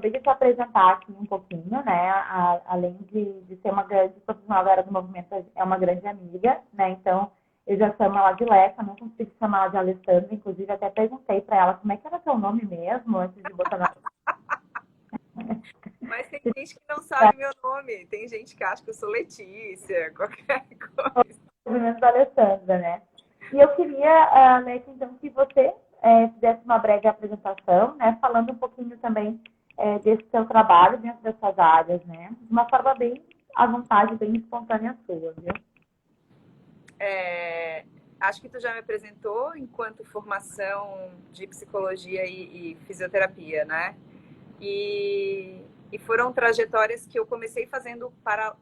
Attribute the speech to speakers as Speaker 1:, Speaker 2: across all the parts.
Speaker 1: Gostaria de te apresentar aqui um pouquinho, né? Além de ser uma grande profissional da área do movimento, é uma grande amiga, né? Então, eu já chamo ela de Leca, não consigo chamar ela de Alessandra, inclusive até perguntei para ela como é que era teu nome mesmo, antes de botar na...
Speaker 2: Mas tem gente que não sabe meu nome. Tem gente que acha que eu sou Letícia, qualquer coisa.
Speaker 1: Movimento da Alessandra, né? E eu queria, Leca, então, que você fizesse uma breve apresentação, né? Falando um pouquinho também desse seu trabalho dentro dessas áreas, né? De uma forma bem à vontade, bem espontânea sua, viu?
Speaker 2: Acho que tu já me apresentou enquanto formação de psicologia e fisioterapia, né? E foram trajetórias que eu comecei fazendo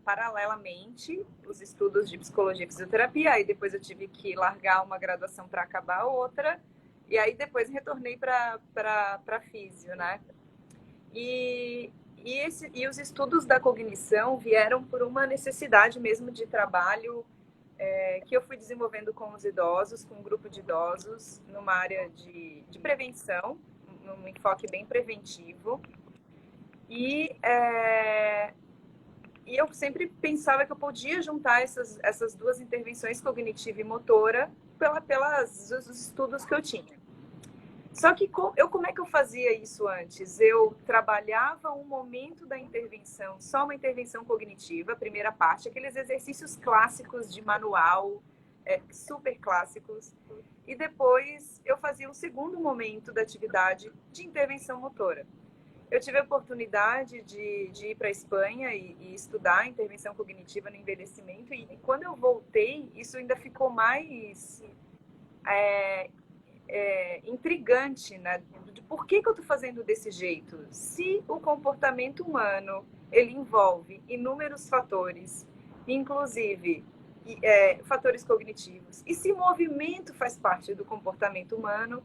Speaker 2: paralelamente os estudos de psicologia e fisioterapia, aí depois eu tive que largar uma graduação para acabar a outra, e aí depois retornei para físio, né? E os estudos da cognição vieram por uma necessidade mesmo de trabalho que eu fui desenvolvendo com os idosos, com um grupo de idosos, numa área de prevenção, num enfoque bem preventivo. E, e eu sempre pensava que eu podia juntar essas duas intervenções, cognitiva e motora, pelos estudos que eu tinha. Só que como é que eu fazia isso antes? Eu trabalhava um momento da intervenção, só uma intervenção cognitiva, a primeira parte, aqueles exercícios clássicos de manual, super clássicos, e depois eu fazia um segundo momento da atividade de intervenção motora. Eu tive a oportunidade de ir para a Espanha e estudar intervenção cognitiva no envelhecimento, e quando eu voltei, isso ainda ficou mais intrigante, né? De por que eu estou fazendo desse jeito? Se o comportamento humano ele envolve inúmeros fatores, inclusive fatores cognitivos, e se movimento faz parte do comportamento humano,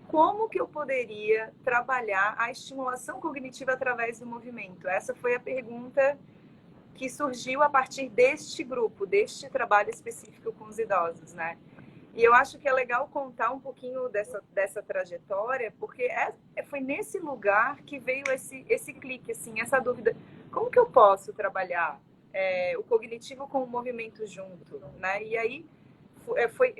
Speaker 2: como que eu poderia trabalhar a estimulação cognitiva através do movimento? Essa foi a pergunta que surgiu a partir deste grupo, deste trabalho específico com os idosos, né? E eu acho que é legal contar um pouquinho dessa trajetória, porque foi nesse lugar que veio esse clique, assim, essa dúvida. Como que eu posso trabalhar o cognitivo com o movimento junto, né? E aí foi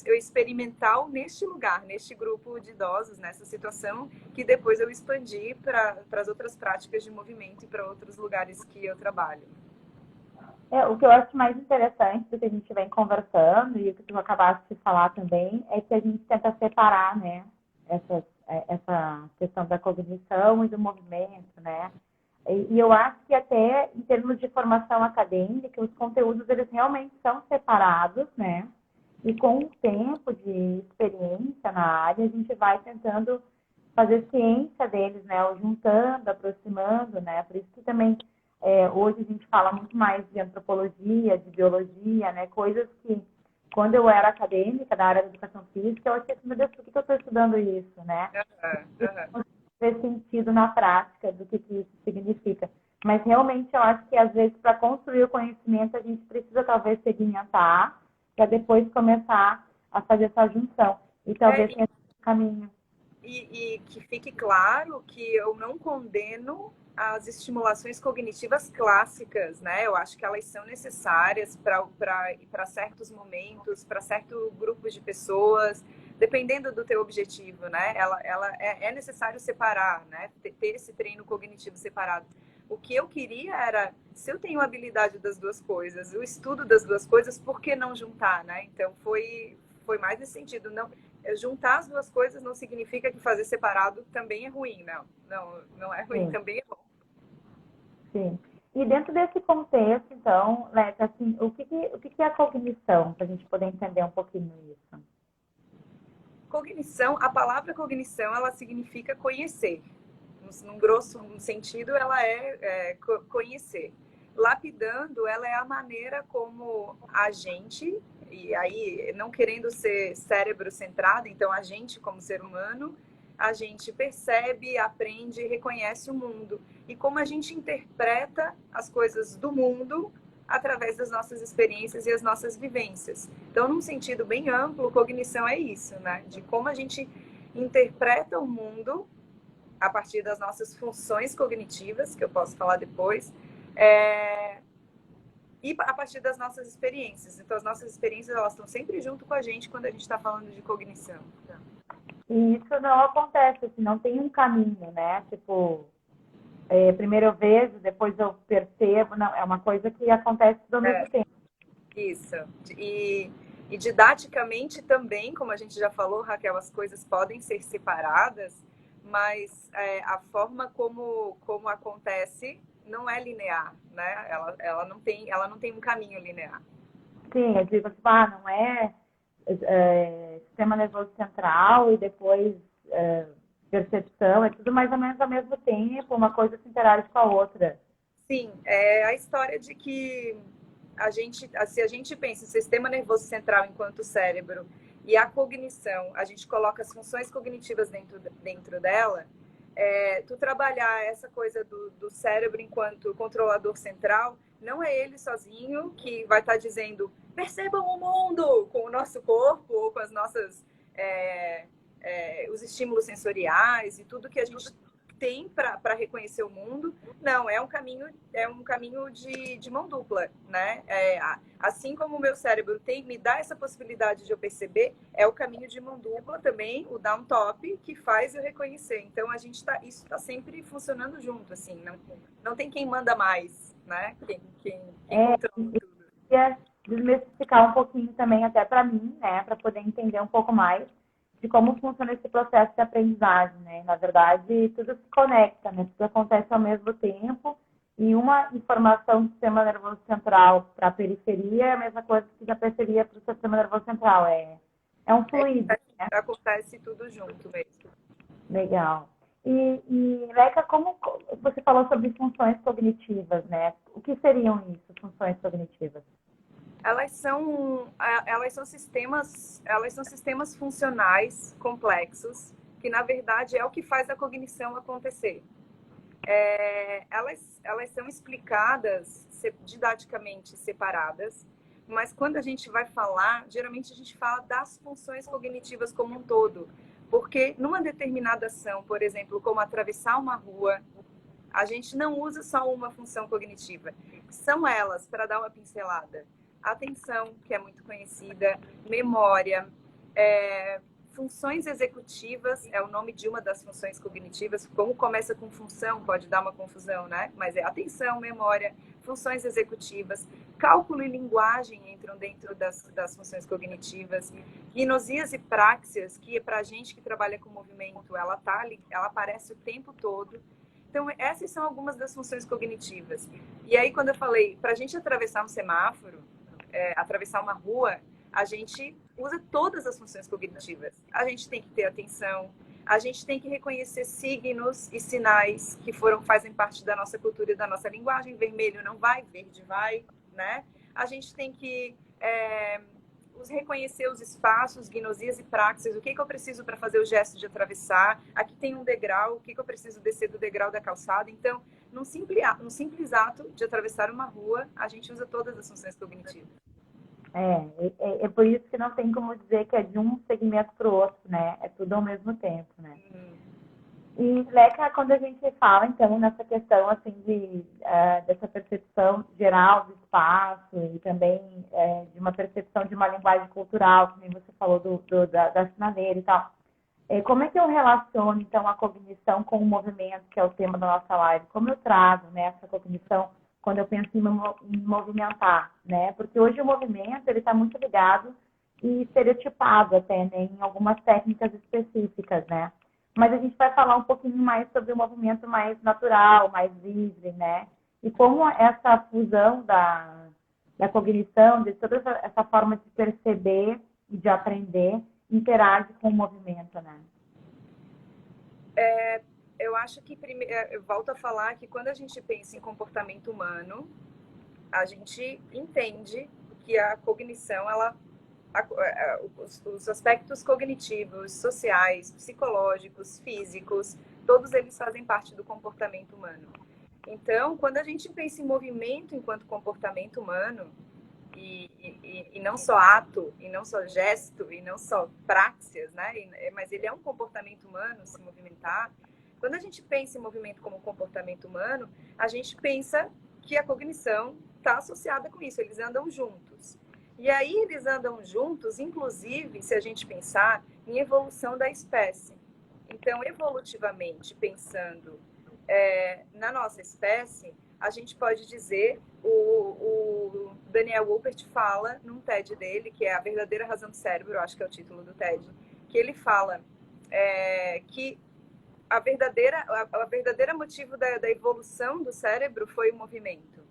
Speaker 2: eu experimental neste lugar, neste grupo de idosos, nessa situação, que depois eu expandi para as outras práticas de movimento e para outros lugares que eu trabalho.
Speaker 1: O que eu acho mais interessante do que a gente vem conversando, e o que tu acabaste de falar também, é que a gente tenta separar, né, essa questão da cognição e do movimento, né? E eu acho que até em termos de formação acadêmica, os conteúdos eles realmente são separados, né? E com o tempo de experiência na área, a gente vai tentando fazer ciência deles, né? Ou juntando, aproximando, né? Por isso que também hoje a gente fala muito mais de antropologia, de biologia, né? Coisas que, quando eu era acadêmica da área da educação física, eu achei que, meu Deus, por que eu estou estudando isso, né? Ter sentido na prática do que isso significa. Mas realmente eu acho que às vezes para construir o conhecimento a gente precisa talvez segmentar para depois começar a fazer essa junção. E talvez tenha esse caminho.
Speaker 2: E que fique claro que eu não condeno as estimulações cognitivas clássicas, né? Eu acho que elas são necessárias para certos momentos, para certos grupos de pessoas, dependendo do teu objetivo, né? É necessário separar, né? Ter esse treino cognitivo separado. O que eu queria era, se eu tenho a habilidade das duas coisas, o estudo das duas coisas, por que não juntar, né? Então foi mais nesse sentido. Não, juntar as duas coisas não significa que fazer separado também é ruim, não é ruim,
Speaker 1: Sim,
Speaker 2: também é bom.
Speaker 1: sim. E dentro desse contexto, então, Leca, assim, o que é a cognição, para a gente poder entender um pouquinho isso?
Speaker 2: Cognição, a palavra cognição, ela significa conhecer. Num grosso sentido, ela conhecer. Lapidando, ela é a maneira como a gente, e aí não querendo ser cérebro centrado, então a gente como ser humano, a gente percebe, aprende e reconhece o mundo. E como a gente interpreta as coisas do mundo através das nossas experiências e as nossas vivências. Então, num sentido bem amplo, cognição é isso, né? De como a gente interpreta o mundo a partir das nossas funções cognitivas, que eu posso falar depois, e a partir das nossas experiências. Então, as nossas experiências, elas estão sempre junto com a gente quando a gente está falando de cognição.
Speaker 1: E isso não acontece, assim, não tem um caminho, né? Tipo, primeiro eu vejo, depois eu percebo, não, é uma coisa que acontece ao mesmo tempo.
Speaker 2: Isso. E didaticamente também, como a gente já falou, Raquel, as coisas podem ser separadas, mas a forma como acontece não é linear, né? Ela não tem um caminho linear.
Speaker 1: Sim, eu digo assim, não é sistema nervoso central e depois percepção, é tudo mais ou menos ao mesmo tempo, uma coisa se interage com a outra.
Speaker 2: Sim, é a história de que se a gente pensa em sistema nervoso central enquanto cérebro e a cognição, a gente coloca as funções cognitivas dentro dela, tu trabalhar essa coisa do cérebro enquanto controlador central, não é ele sozinho que vai estar dizendo percebam o mundo com o nosso corpo ou com as nossas os estímulos sensoriais e tudo que a gente tem para reconhecer o mundo. Não, é um caminho de mão dupla, né? Assim como o meu cérebro me dá essa possibilidade de eu perceber, é o caminho de mão dupla também, o down top, que faz eu reconhecer. Então isso está sempre funcionando junto, assim, não tem quem manda mais, né? Quem controla tudo.
Speaker 1: Queria desmistificar um pouquinho também, até para mim, né, para poder entender um pouco mais de como funciona esse processo de aprendizagem, né? Na verdade, tudo se conecta, né? Tudo acontece ao mesmo tempo e uma informação do sistema nervoso central para a periferia é a mesma coisa que da periferia para o sistema nervoso central. É um fluido, né?
Speaker 2: Acontece tudo junto mesmo.
Speaker 1: Legal. E Leca, como você falou sobre funções cognitivas, né? O que seriam isso, funções cognitivas?
Speaker 2: Elas são sistemas funcionais complexos, que na verdade é o que faz a cognição acontecer. Elas são explicadas didaticamente separadas, mas quando a gente vai falar, geralmente a gente fala das funções cognitivas como um todo, porque numa determinada ação, por exemplo, como atravessar uma rua, a gente não usa só uma função cognitiva, são elas, para dar uma pincelada: atenção, que é muito conhecida, memória, funções executivas, é o nome de uma das funções cognitivas. Como começa com função, pode dar uma confusão, né? Mas é atenção, memória, funções executivas, cálculo e linguagem entram dentro das funções cognitivas, gnosias e práxias, que é para a gente que trabalha com movimento, ela aparece o tempo todo. Então, essas são algumas das funções cognitivas. E aí, quando eu falei, para a gente atravessar um semáforo, atravessar uma rua, a gente usa todas as funções cognitivas. A gente tem que ter atenção, a gente tem que reconhecer signos e sinais que fazem parte da nossa cultura e da nossa linguagem. Vermelho não vai, verde vai, né? A gente tem que reconhecer os espaços, gnosias e praxis. O que eu preciso para fazer o gesto de atravessar? Aqui tem um degrau, o que eu preciso descer do degrau da calçada? Então, num simples ato de atravessar uma rua, a gente usa todas as funções cognitivas.
Speaker 1: É por isso que não tem como dizer que é de um segmento para o outro, né? É tudo ao mesmo tempo, né? E, Leca, quando a gente fala, então, nessa questão, assim, dessa percepção geral do espaço e também de uma percepção de uma linguagem cultural, como você falou da sinaleira e tal, como é que eu relaciono, então, a cognição com o movimento, que é o tema da nossa live? Como eu trago, né, essa cognição quando eu penso em movimentar, né? Porque hoje o movimento, ele está muito ligado e estereotipado até, né, em algumas técnicas específicas, né? Mas a gente vai falar um pouquinho mais sobre o movimento mais natural, mais livre, né? E como essa fusão da cognição, de toda essa forma de perceber e de aprender, interage com o movimento, né?
Speaker 2: Eu acho que, eu volto a falar que quando a gente pensa em comportamento humano, a gente entende que a cognição, os aspectos cognitivos, sociais, psicológicos, físicos, todos eles fazem parte do comportamento humano. Então, quando a gente pensa em movimento enquanto comportamento humano, e não só ato, e não só gesto, e não só praxis, né? Mas ele é um comportamento humano, se movimentar. Quando a gente pensa em movimento como comportamento humano, a gente pensa que a cognição está associada com isso, eles andam juntos. E aí eles andam juntos, inclusive, se a gente pensar em evolução da espécie. Então, evolutivamente, pensando na nossa espécie, a gente pode dizer, o Daniel Wolpert fala num TED dele, que é A Verdadeira Razão do Cérebro, eu acho que é o título do TED, que ele fala que a verdadeira motivo da evolução do cérebro foi o movimento.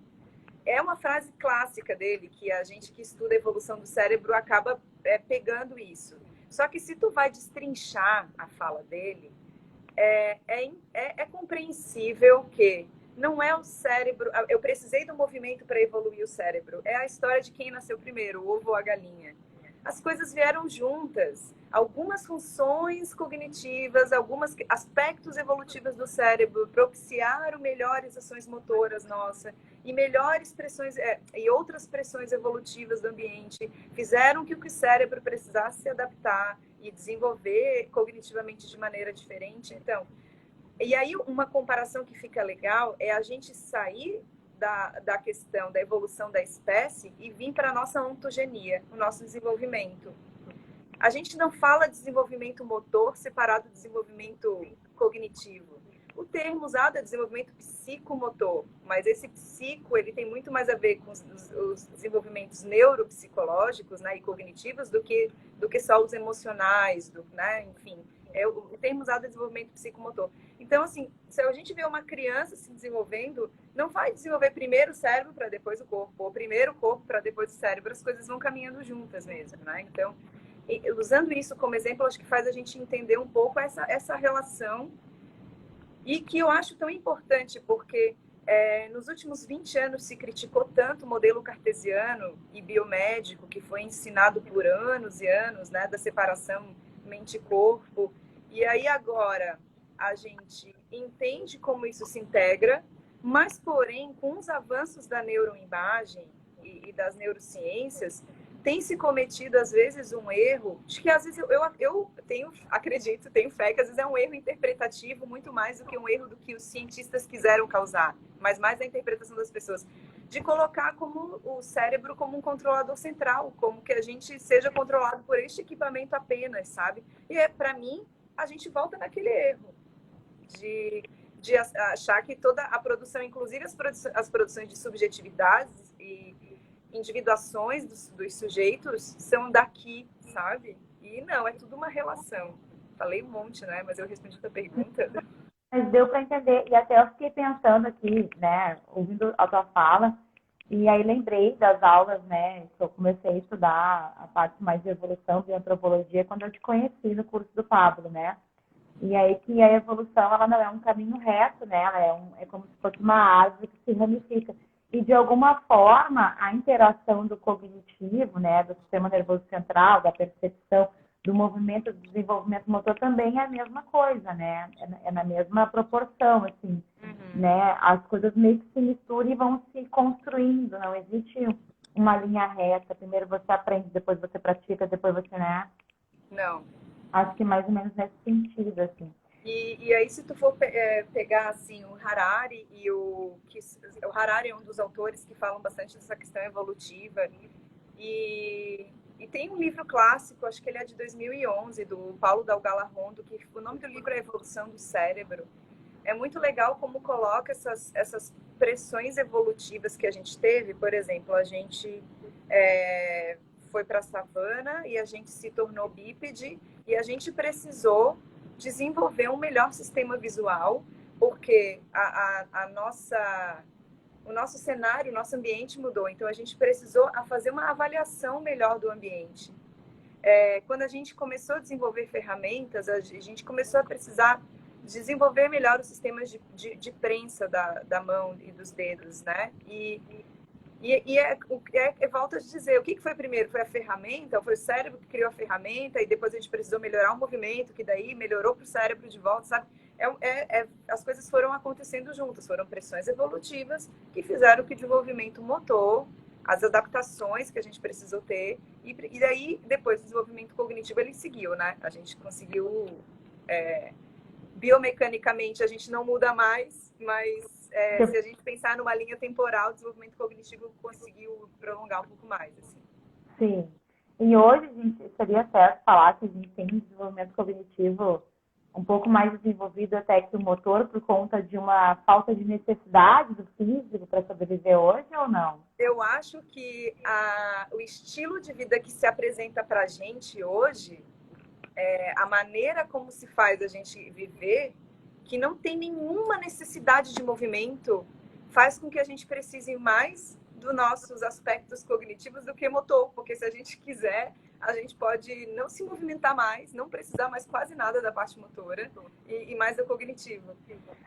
Speaker 2: É uma frase clássica dele, que a gente que estuda a evolução do cérebro acaba pegando isso. Só que se tu vai destrinchar a fala dele, é compreensível que não é o cérebro... Eu precisei do movimento para evoluir o cérebro. É a história de quem nasceu primeiro, o ovo ou a galinha. As coisas vieram juntas. Algumas funções cognitivas, alguns aspectos evolutivos do cérebro propiciaram melhores ações motoras nossas e melhores pressões e outras pressões evolutivas do ambiente fizeram que o cérebro precisasse se adaptar e desenvolver cognitivamente de maneira diferente. Então, e aí uma comparação que fica legal é a gente sair da questão da evolução da espécie e vir para a nossa ontogenia, o nosso desenvolvimento. A gente não fala de desenvolvimento motor separado do desenvolvimento cognitivo. O termo usado é desenvolvimento psicomotor, mas esse psico ele tem muito mais a ver com os desenvolvimentos neuropsicológicos, né, e cognitivos do que só os emocionais, né, enfim. O termo usado é desenvolvimento psicomotor. Então, assim, se a gente vê uma criança se desenvolvendo, não vai desenvolver primeiro o cérebro para depois o corpo, ou primeiro o corpo para depois o cérebro, as coisas vão caminhando juntas mesmo, né? Então, usando isso como exemplo, acho que faz a gente entender um pouco essa relação e que eu acho tão importante, porque nos últimos 20 anos se criticou tanto o modelo cartesiano e biomédico, que foi ensinado por anos e anos, né, da separação mente-corpo. E aí agora a gente entende como isso se integra, mas, porém, com os avanços da neuroimagem e das neurociências, tem se cometido, às vezes, um erro, de que, às vezes, eu tenho fé que, às vezes, é um erro interpretativo muito mais do que um erro do que os cientistas quiseram causar, mas mais a interpretação das pessoas, de colocar como o cérebro como um controlador central, como que a gente seja controlado por este equipamento apenas, sabe? E, para mim, a gente volta naquele erro de achar que toda a produção, inclusive as produções de subjetividades e individuações dos sujeitos são daqui, sabe? E não, é tudo uma relação. Falei um monte, né? Mas eu respondi a tua pergunta.
Speaker 1: Mas deu para entender. E até eu fiquei pensando aqui, né, ouvindo a tua fala, e aí lembrei das aulas, né, que eu comecei a estudar a parte mais de evolução de antropologia quando eu te conheci no curso do Pablo, né? E aí que a evolução, ela não é um caminho reto, né? Ela é como se fosse uma árvore que se ramifica. E, de alguma forma, a interação do cognitivo, né, do sistema nervoso central, da percepção, do movimento, do desenvolvimento motor também é a mesma coisa, né? É na mesma proporção, assim, né? As coisas meio que se misturam e vão se construindo, não existe uma linha reta. Primeiro você aprende, depois você pratica, depois você, né?
Speaker 2: Não.
Speaker 1: Acho que mais ou menos nesse sentido, assim.
Speaker 2: E aí, se tu for pegar, assim, o Harari, o Harari é um dos autores que falam bastante dessa questão evolutiva, e tem um livro clássico, acho que ele é de 2011, do Paulo Dalgala Rondo, que o nome do livro é Evolução do Cérebro. É muito legal como coloca essas pressões evolutivas que a gente teve. Por exemplo, a gente foi para a savana e a gente se tornou bípede e a gente precisou desenvolver um melhor sistema visual, porque o nosso cenário, o nosso ambiente mudou. Então, a gente precisou fazer uma avaliação melhor do ambiente. Quando a gente começou a desenvolver ferramentas, a gente começou a precisar desenvolver melhor os sistemas de prensa da mão e dos dedos, né? Volto a dizer, o que foi primeiro? Foi a ferramenta? Foi o cérebro que criou a ferramenta e depois a gente precisou melhorar o movimento, que daí melhorou para o cérebro de volta, sabe? As coisas foram acontecendo juntas, foram pressões evolutivas que fizeram que o desenvolvimento motor, as adaptações que a gente precisou ter, e daí, depois do desenvolvimento cognitivo, ele seguiu, né? A gente conseguiu biomecanicamente a gente não muda mais, mas se a gente pensar numa linha temporal, o desenvolvimento cognitivo conseguiu prolongar um pouco mais. Assim.
Speaker 1: Sim. E hoje, a gente, seria certo falar que a gente tem um desenvolvimento cognitivo um pouco mais desenvolvido até que o motor por conta de uma falta de necessidade do físico para sobreviver hoje ou não?
Speaker 2: Eu acho que o estilo de vida que se apresenta para a gente hoje, a maneira como se faz a gente viver, que não tem nenhuma necessidade de movimento, faz com que a gente precise mais dos nossos aspectos cognitivos do que motor, porque se a gente quiser, a gente pode não se movimentar mais, não precisar mais quase nada da parte motora e mais do cognitivo.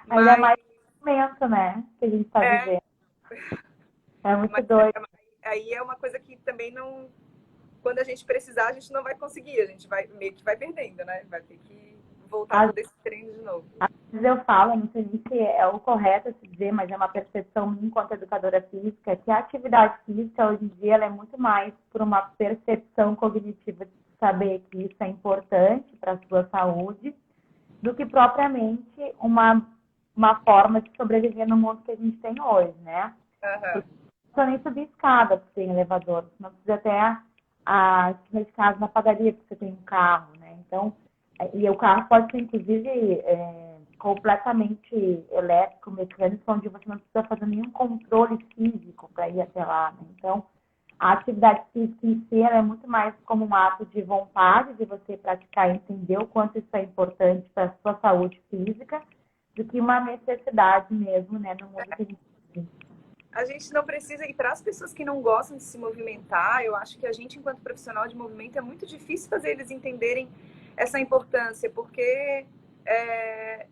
Speaker 1: Ainda é mais movimento, né, que a gente está vivendo. É muito doido.
Speaker 2: Aí é uma coisa que também não... Quando a gente precisar, a gente não vai conseguir, a gente vai meio que vai perdendo, né? Vai ter que voltar desse treino de novo.
Speaker 1: Às vezes eu falo, não sei nem se é o correto se dizer, mas é uma percepção minha enquanto educadora física, que a atividade física hoje em dia ela é muito mais por uma percepção cognitiva de saber que isso é importante para a sua saúde, do que propriamente uma forma de sobreviver no mundo que a gente tem hoje, né? Não precisa nem subir escada porque tem elevador, não precisa até a de casa na padaria porque você tem um carro, né? Então, e o carro pode ser, inclusive, completamente elétrico, mecânico, onde você não precisa fazer nenhum controle físico para ir até lá, né? Então, a atividade física em si é muito mais como um ato de vontade de você praticar e entender o quanto isso é importante para a sua saúde física, do que uma necessidade mesmo, né, no mundo que a gente vive.
Speaker 2: A gente não precisa, e para as pessoas que não gostam de se movimentar, eu acho que a gente, enquanto profissional de movimento, é muito difícil fazer eles entenderem essa importância, porque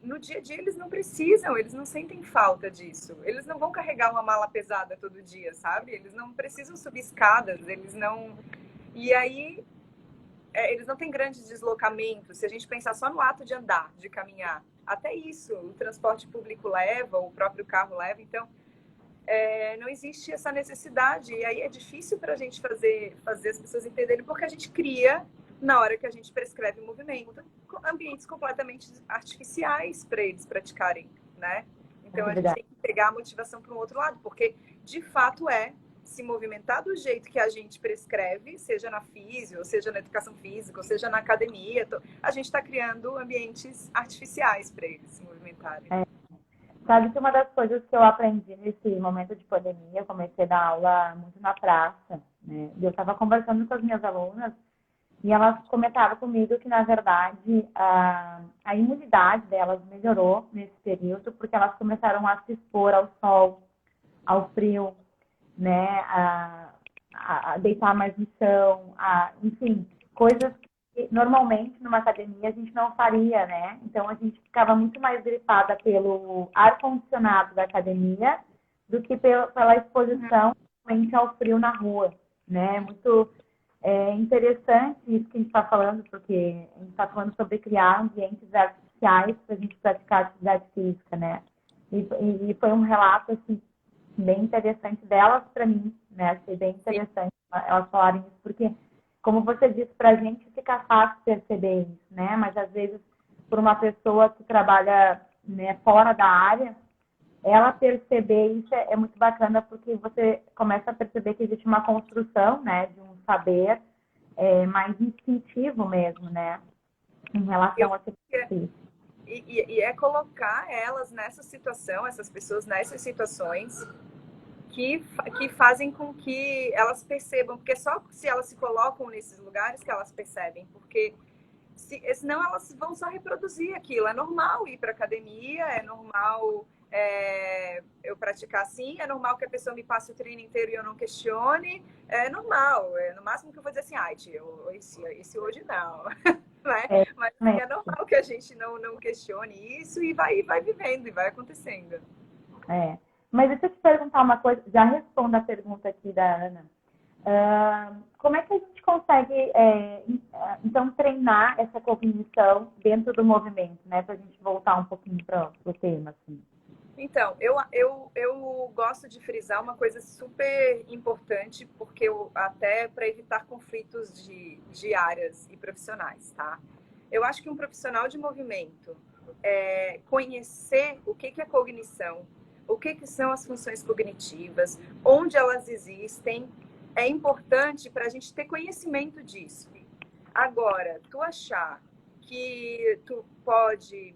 Speaker 2: no dia a dia eles não precisam, eles não sentem falta disso. Eles não vão carregar uma mala pesada todo dia, sabe? Eles não precisam subir escadas, eles não... E aí, eles não têm grandes deslocamentos. Se a gente pensar só no ato de andar, de caminhar, até isso, o transporte público leva, o próprio carro leva, então... não existe essa necessidade. E aí é difícil para a gente fazer as pessoas entenderem, porque a gente cria, na hora que a gente prescreve o movimento, ambientes completamente artificiais para eles praticarem, né? Então a gente tem que pegar a motivação para um outro lado, porque de fato se movimentar do jeito que a gente prescreve, seja na físio, ou seja na educação física, ou seja na academia, a gente está criando ambientes artificiais para eles se movimentarem.
Speaker 1: Sabe que uma das coisas que eu aprendi nesse momento de pandemia, eu comecei a dar aula muito na praça, né? E eu estava conversando com as minhas alunas e elas comentavam comigo que, na verdade, a imunidade delas melhorou nesse período porque elas começaram a se expor ao sol, ao frio, né? A deitar mais no chão, enfim, coisas que normalmente numa academia a gente não faria, né? Então a gente ficava muito mais gripada pelo ar-condicionado da academia do que pela exposição ao frio na rua, né? Muito interessante isso que a gente está falando, porque a gente está falando sobre criar ambientes artificiais para a gente praticar atividade física, né? E foi um relato, assim, bem interessante delas para mim, né? Achei bem interessante elas falarem isso, porque, como você disse, para a gente fica fácil perceber isso, né? Mas, às vezes, por uma pessoa que trabalha, né, fora da área, ela perceber isso é muito bacana, porque você começa a perceber que existe uma construção, né, de um saber mais instintivo mesmo, né, em relação a esse
Speaker 2: e é colocar elas nessa situação, essas pessoas nessas situações que fazem com que elas percebam, porque só se elas se colocam nesses lugares que elas percebem, porque senão elas vão só reproduzir aquilo. É normal ir para academia, é normal eu praticar assim, é normal que a pessoa me passe o treino inteiro e eu não questione, é normal, no máximo que eu vou dizer assim, ai, tio, esse hoje não, né? Mas é normal que a gente não questione isso e vai vivendo e vai acontecendo.
Speaker 1: Mas deixa eu te perguntar uma coisa, já respondo a pergunta aqui da Ana. Como é que a gente consegue, então, treinar essa cognição dentro do movimento, né? Para a gente voltar um pouquinho para o tema, assim.
Speaker 2: Então, eu gosto de frisar uma coisa super importante, porque até para evitar conflitos de áreas e profissionais, tá? Eu acho que um profissional de movimento conhecer o que é cognição, o que são as funções cognitivas, onde elas existem, é importante para a gente ter conhecimento disso. Agora, tu achar que tu pode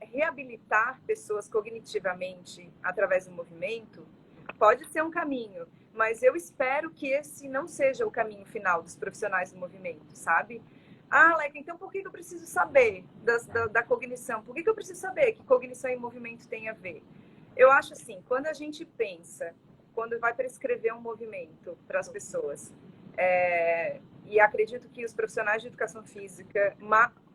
Speaker 2: reabilitar pessoas cognitivamente através do movimento, pode ser um caminho, mas eu espero que esse não seja o caminho final dos profissionais do movimento, sabe? Ah, Leca, então por que eu preciso saber da cognição? Por que eu preciso saber que cognição e movimento tem a ver? Eu acho assim, quando a gente pensa, quando vai prescrever um movimento para as pessoas, e acredito que os profissionais de educação física,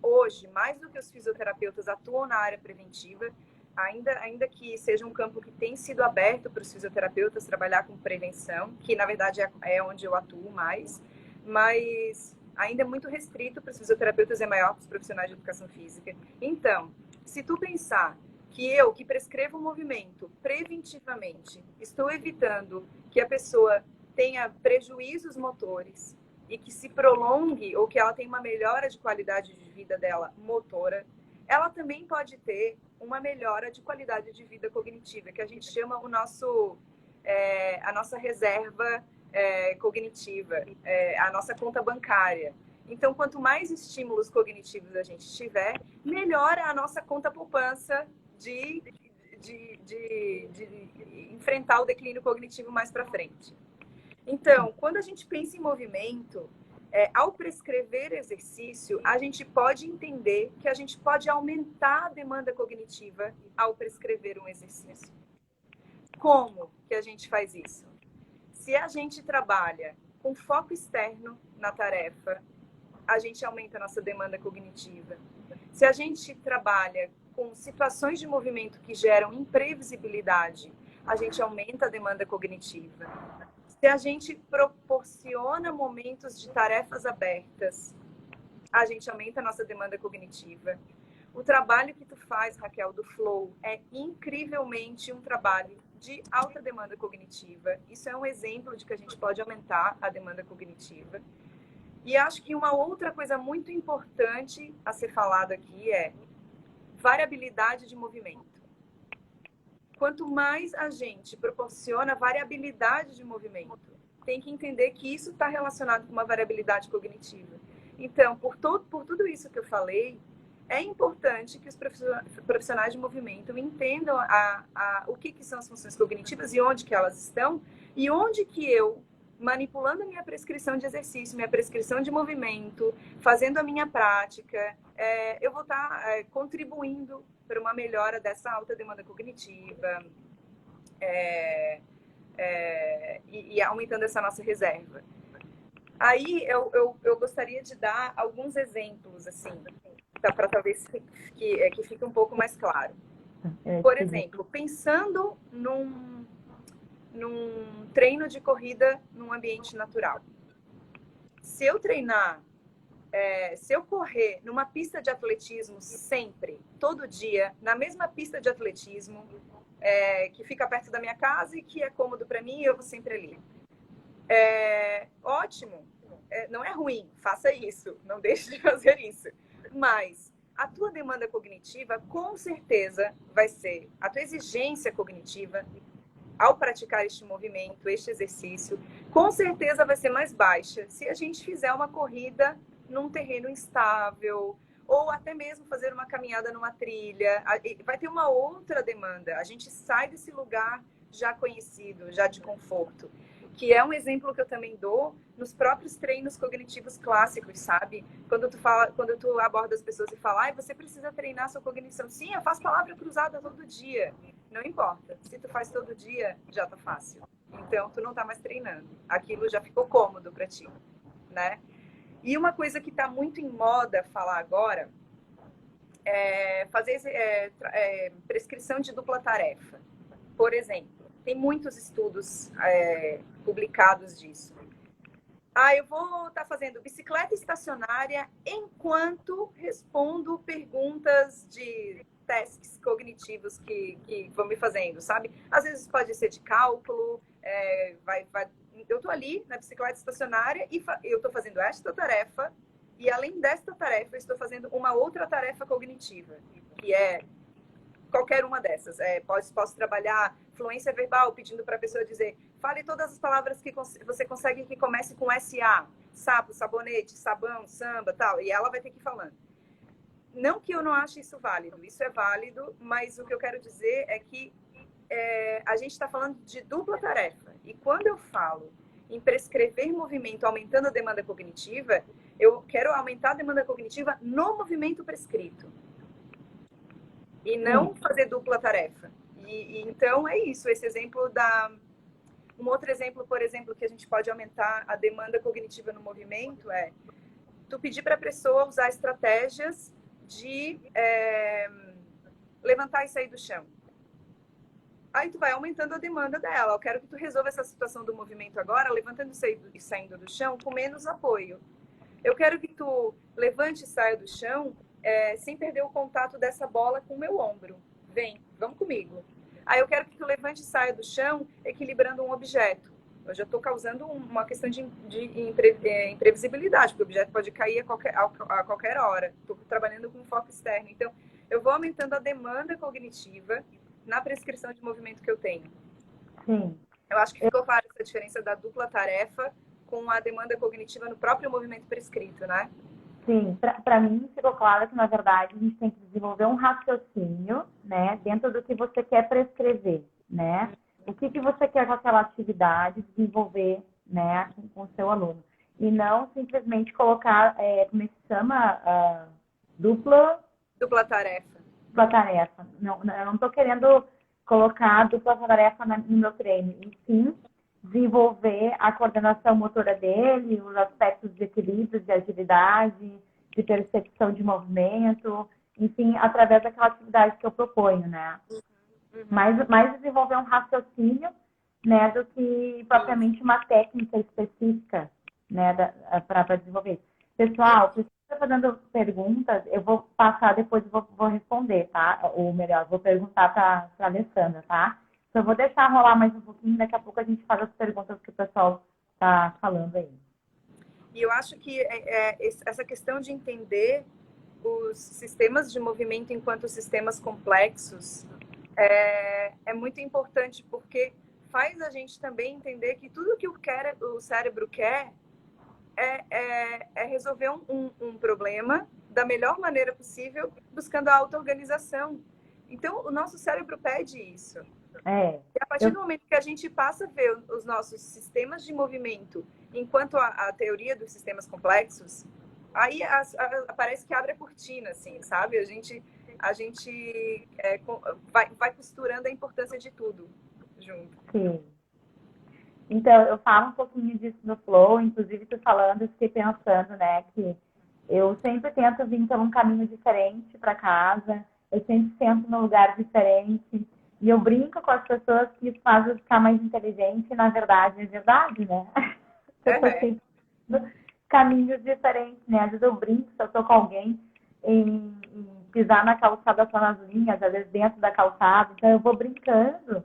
Speaker 2: hoje, mais do que os fisioterapeutas, atuam na área preventiva, ainda que seja um campo que tem sido aberto para os fisioterapeutas trabalhar com prevenção, que na verdade é onde eu atuo mais, mas ainda é muito restrito para os fisioterapeutas, é maior para os profissionais de educação física. Então, se tu pensar que eu, que prescrevo um movimento preventivamente, estou evitando que a pessoa tenha prejuízos motores e que se prolongue ou que ela tenha uma melhora de qualidade de vida dela motora, ela também pode ter uma melhora de qualidade de vida cognitiva, que a gente chama a nossa reserva cognitiva, a nossa conta bancária. Então, quanto mais estímulos cognitivos a gente tiver, melhora a nossa conta poupança de enfrentar o declínio cognitivo mais para frente. Então, quando a gente pensa em movimento, ao prescrever exercício, a gente pode entender que a gente pode aumentar a demanda cognitiva ao prescrever um exercício. Como que a gente faz isso? Se a gente trabalha com foco externo na tarefa, a gente aumenta a nossa demanda cognitiva. Se a gente trabalha com situações de movimento que geram imprevisibilidade, a gente aumenta a demanda cognitiva. Se a gente proporciona momentos de tarefas abertas, a gente aumenta a nossa demanda cognitiva. O trabalho que tu faz, Raquel, do Flow, é incrivelmente um trabalho de alta demanda cognitiva. Isso é um exemplo de que a gente pode aumentar a demanda cognitiva. E acho que uma outra coisa muito importante a ser falada aqui é variabilidade de movimento. Quanto mais a gente proporciona variabilidade de movimento, tem que entender que isso está relacionado com uma variabilidade cognitiva. Então, por tudo isso que eu falei, é importante que os profissionais de movimento entendam o que são as funções cognitivas e onde que elas estão, e onde que eu, manipulando a minha prescrição de exercício, minha prescrição de movimento, fazendo a minha prática, eu vou estar contribuindo para uma melhora dessa alta demanda cognitiva e aumentando essa nossa reserva. Aí eu gostaria de dar alguns exemplos, assim, para talvez que fique um pouco mais claro. Por exemplo, pensando num treino de corrida num ambiente natural. Se eu treinar, se eu correr numa pista de atletismo sempre, todo dia, na mesma pista de atletismo, que fica perto da minha casa e que é cômodo para mim, eu vou sempre ali. Ótimo, não é ruim, faça isso, não deixe de fazer isso. Mas a tua demanda cognitiva, com certeza, vai ser, a tua exigência cognitiva, ao praticar este movimento, este exercício, com certeza vai ser mais baixa se a gente fizer uma corrida num terreno instável, ou até mesmo fazer uma caminhada numa trilha. Vai ter uma outra demanda. A gente sai desse lugar já conhecido, já de conforto, que é um exemplo que eu também dou nos próprios treinos cognitivos clássicos, sabe? Quando tu aborda as pessoas e fala, você precisa treinar sua cognição. Sim, eu faço palavra cruzada todo dia. Não importa. Se tu faz todo dia, já tá fácil. Então, tu não tá mais treinando. Aquilo já ficou cômodo para ti, né? E uma coisa que tá muito em moda falar agora é fazer prescrição de dupla tarefa. Por exemplo, tem muitos estudos publicados disso. Eu vou estar fazendo bicicleta estacionária enquanto respondo perguntas de testes cognitivos que vão me fazendo, sabe? Às vezes pode ser de cálculo, eu estou ali na bicicleta estacionária e eu estou fazendo esta tarefa, e além desta tarefa, eu estou fazendo uma outra tarefa cognitiva. que é qualquer uma dessas. Posso trabalhar fluência verbal, pedindo para a pessoa dizer, fale todas as palavras que você consegue que comece com SA, sapo, sabonete, sabão, samba, tal, e ela vai ter que ir falando. Não que eu não ache isso válido, isso é válido, mas o que eu quero dizer é que a gente está falando de dupla tarefa. E quando eu falo em prescrever movimento aumentando a demanda cognitiva, eu quero aumentar a demanda cognitiva no movimento prescrito. E não fazer dupla tarefa. Então, é isso. Esse exemplo Um outro exemplo, por exemplo, que a gente pode aumentar a demanda cognitiva no movimento é tu pedir para a pessoa usar estratégias de levantar e sair do chão. Aí tu vai aumentando a demanda dela. Eu quero que tu resolva essa situação do movimento agora, levantando e saindo do chão com menos apoio. Eu quero que tu levante e saia do chão sem perder o contato dessa bola com o meu ombro. Vem, vamos comigo. Aí eu quero que tu levante e saia do chão equilibrando um objeto. Eu já estou causando uma questão de imprevisibilidade, porque o objeto pode cair a qualquer hora. Estou trabalhando com foco externo. Então, eu vou aumentando a demanda cognitiva na prescrição de movimento que eu tenho.
Speaker 1: Sim.
Speaker 2: Eu acho que ficou clara essa diferença da dupla tarefa com a demanda cognitiva no próprio movimento prescrito, né?
Speaker 1: Sim, para mim ficou claro que, na verdade, a gente tem que desenvolver um raciocínio, né, dentro do que você quer prescrever, né? O que você quer com aquela atividade desenvolver, né, com o seu aluno. E não simplesmente colocar, como é que se chama? Dupla
Speaker 2: tarefa.
Speaker 1: Dupla tarefa. Não, eu não estou querendo colocar dupla tarefa no meu treino, e sim desenvolver a coordenação motora dele, os aspectos de equilíbrio, de agilidade, de percepção de movimento, enfim, através daquela atividade que eu proponho, né? Mais desenvolver um raciocínio, né, do que propriamente uma técnica específica, né, para desenvolver. Pessoal, se você está fazendo perguntas, eu vou passar depois, vou responder, tá? Ou melhor, vou perguntar para a Alessandra, tá? Então, eu vou deixar rolar mais um pouquinho, daqui a pouco a gente faz as perguntas que o pessoal está falando aí.
Speaker 2: E eu acho que essa questão de entender os sistemas de movimento enquanto sistemas complexos é muito importante, porque faz a gente também entender que tudo que o cérebro quer é resolver um problema da melhor maneira possível, buscando a auto-organização. Então, o nosso cérebro pede isso. E a partir do momento que a gente passa a ver os nossos sistemas de movimento enquanto a teoria dos sistemas complexos, aí parece que abre a cortina, assim, sabe? A gente vai costurando a importância de tudo junto.
Speaker 1: Sim. Então, eu falo um pouquinho disso no Flow, inclusive tu falando, eu fiquei pensando, né, que eu sempre tento vir por um caminho diferente para casa, eu sempre sento num lugar diferente, e eu brinco com as pessoas que isso faz eu ficar mais inteligente, e na verdade é verdade, né? Eu tô sempre caminhos diferentes, né? Às vezes eu brinco, se eu tô com alguém, em pisar na calçada só nas linhas, às vezes dentro da calçada, então eu vou brincando,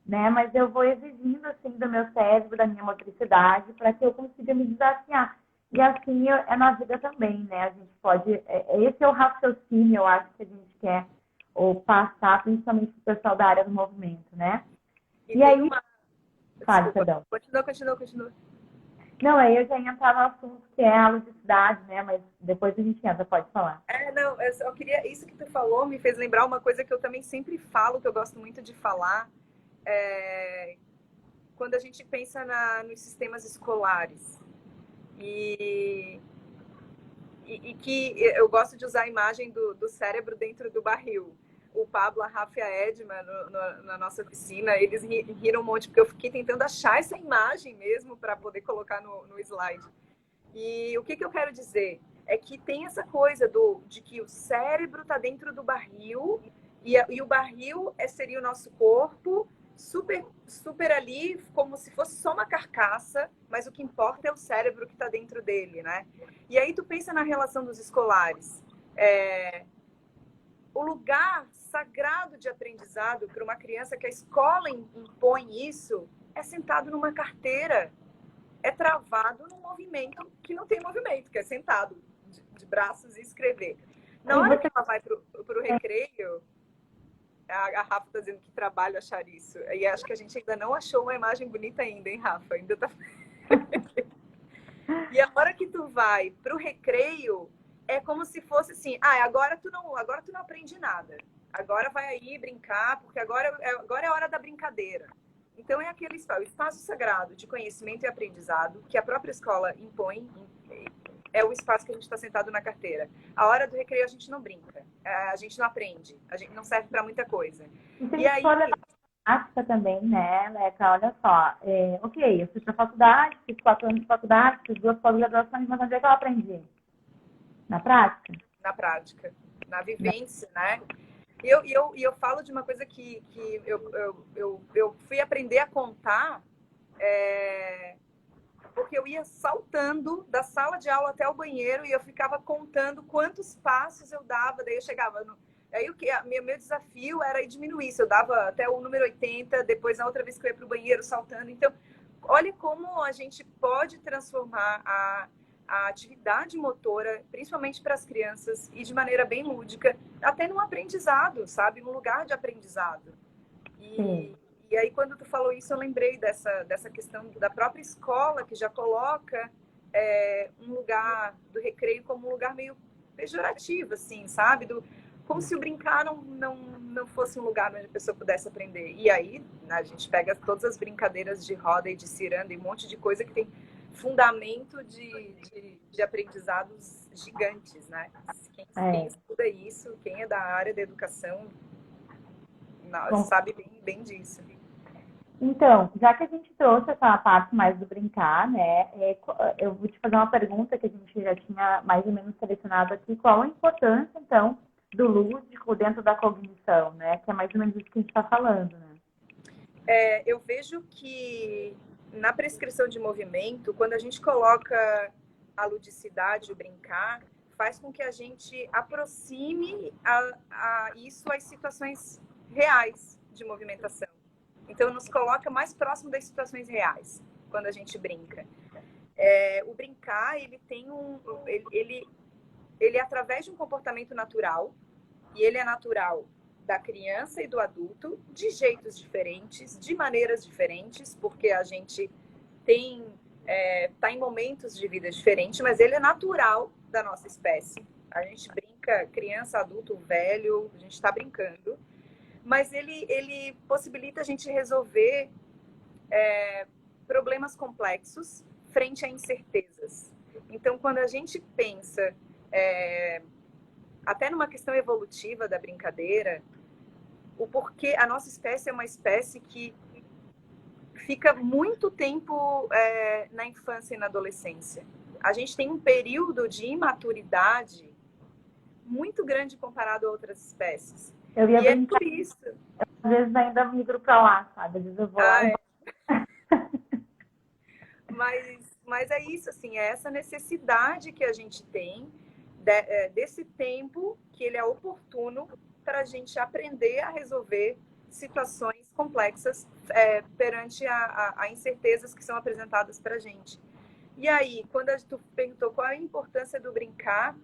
Speaker 1: né? Mas eu vou exigindo, assim, do meu cérebro, da minha motricidade, para que eu consiga me desafiar. E assim é na vida também, né? A gente pode... Esse é o raciocínio, eu acho, que a gente quer ou passar, principalmente para o pessoal da área do movimento, né?
Speaker 2: E aí...
Speaker 1: Fale, perdão.
Speaker 2: Continua.
Speaker 1: Não, aí eu já ia entrar no assunto que é a ludicidade, né? Mas depois a gente entra, pode falar.
Speaker 2: Não, eu só queria... Isso que tu falou me fez lembrar uma coisa que eu também sempre falo, que eu gosto muito de falar, quando a gente pensa nos sistemas escolares. E que eu gosto de usar a imagem do cérebro dentro do barril. O Pablo, a Rafa e a Edma, na nossa oficina, eles riram um monte, porque eu fiquei tentando achar essa imagem mesmo para poder colocar no slide. E o que eu quero dizer? É que tem essa coisa de que o cérebro está dentro do barril, e o barril seria o nosso corpo, super, super ali, como se fosse só uma carcaça, mas o que importa é o cérebro que está dentro dele, né? E aí tu pensa na relação dos escolares. O lugar sagrado de aprendizado para uma criança que a escola impõe isso é sentado numa carteira, é travado num movimento que não tem movimento, que é sentado de braços e escrever. Na hora que ela vai pro recreio, a Rafa está dizendo que trabalho achar isso. E acho que a gente ainda não achou uma imagem bonita ainda, hein, Rafa? Ainda tá... E a hora que tu vai pro recreio, é como se fosse assim, agora tu não aprende nada. Agora vai aí brincar, porque agora é a hora da brincadeira. Então é aquele espaço sagrado de conhecimento e aprendizado que a própria escola impõe, é o espaço que a gente está sentado na carteira. A hora do recreio a gente não brinca, a gente não aprende, a gente não serve para muita coisa.
Speaker 1: E aí prática também, né, Leca? Olha só, ok, eu fui para a faculdade, fiz 4 anos de faculdade, fiz 2 pós-graduações, mas onde é que eu aprendi? Na prática?
Speaker 2: Na prática, na vivência, né? E eu falo de uma coisa que eu fui aprender a contar, porque eu ia saltando da sala de aula até o banheiro e eu ficava contando quantos passos eu dava, daí eu chegava no... Aí meu desafio era diminuir, se eu dava até o número 80, depois na outra vez que eu ia para o banheiro saltando. Então, olha como a gente pode transformar a atividade motora, principalmente para as crianças, e de maneira bem lúdica, até num aprendizado, sabe? Num lugar de aprendizado. E aí, quando tu falou isso, eu lembrei dessa questão da própria escola, que já coloca um lugar do recreio como um lugar meio pejorativo, assim, sabe? Como se o brincar não fosse um lugar onde a pessoa pudesse aprender. E aí, a gente pega todas as brincadeiras de roda e de ciranda e um monte de coisa que tem fundamento de aprendizados gigantes, né? Quem estuda isso, quem é da área da educação, sabe bem disso.
Speaker 1: Então, já que a gente trouxe essa parte mais do brincar, né, eu vou te fazer uma pergunta que a gente já tinha mais ou menos selecionado aqui. Qual a importância, então, do lúdico dentro da cognição, né? Que é mais ou menos isso que a gente está falando, né?
Speaker 2: Eu vejo que na prescrição de movimento, quando a gente coloca a ludicidade, o brincar, faz com que a gente aproxime isso às situações reais de movimentação. Então, nos coloca mais próximo das situações reais, quando a gente brinca. O brincar, ele tem ele é através de um comportamento natural, e ele é natural da criança e do adulto, de jeitos diferentes, de maneiras diferentes, porque a gente tá em momentos de vida diferentes, mas ele é natural da nossa espécie. A gente brinca, criança, adulto, velho, a gente está brincando. Mas ele possibilita a gente resolver problemas complexos frente a incertezas. Então, quando a gente pensa até numa questão evolutiva da brincadeira, o porquê a nossa espécie é uma espécie que fica muito tempo na infância e na adolescência. A gente tem um período de imaturidade muito grande comparado a outras espécies. E é por isso.
Speaker 1: Às vezes ainda migro para lá, sabe? Às vezes eu vou lá.
Speaker 2: Mas é isso, assim, é essa necessidade que a gente tem desse tempo que ele é oportuno para a gente aprender a resolver situações complexas perante a incertezas que são apresentadas para a gente. E aí, quando tu perguntou qual é a importância do brincar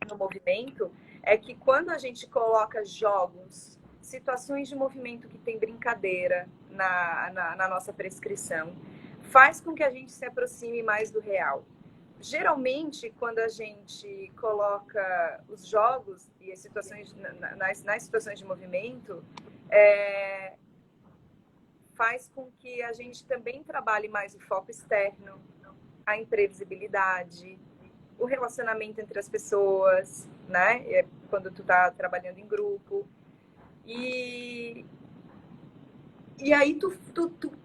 Speaker 2: no movimento, é que quando a gente coloca jogos, situações de movimento que tem brincadeira na nossa prescrição, faz com que a gente se aproxime mais do real. Geralmente, quando a gente coloca os jogos e as situações nas situações de movimento, faz com que a gente também trabalhe mais o foco externo, a imprevisibilidade, o relacionamento entre as pessoas, né? Quando tu tá trabalhando em grupo. E aí tu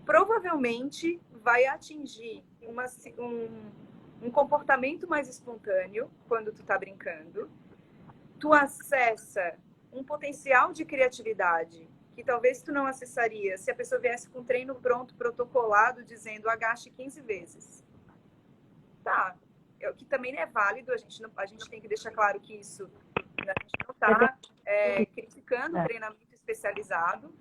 Speaker 2: provavelmente vai atingir um comportamento mais espontâneo quando tu tá brincando. Tu acessa um potencial de criatividade que talvez tu não acessaria se a pessoa viesse com um treino pronto, protocolado, dizendo agache 15 vezes. Tá, que também é válido, a gente tem que deixar claro que isso, a gente não está criticando o treinamento especializado,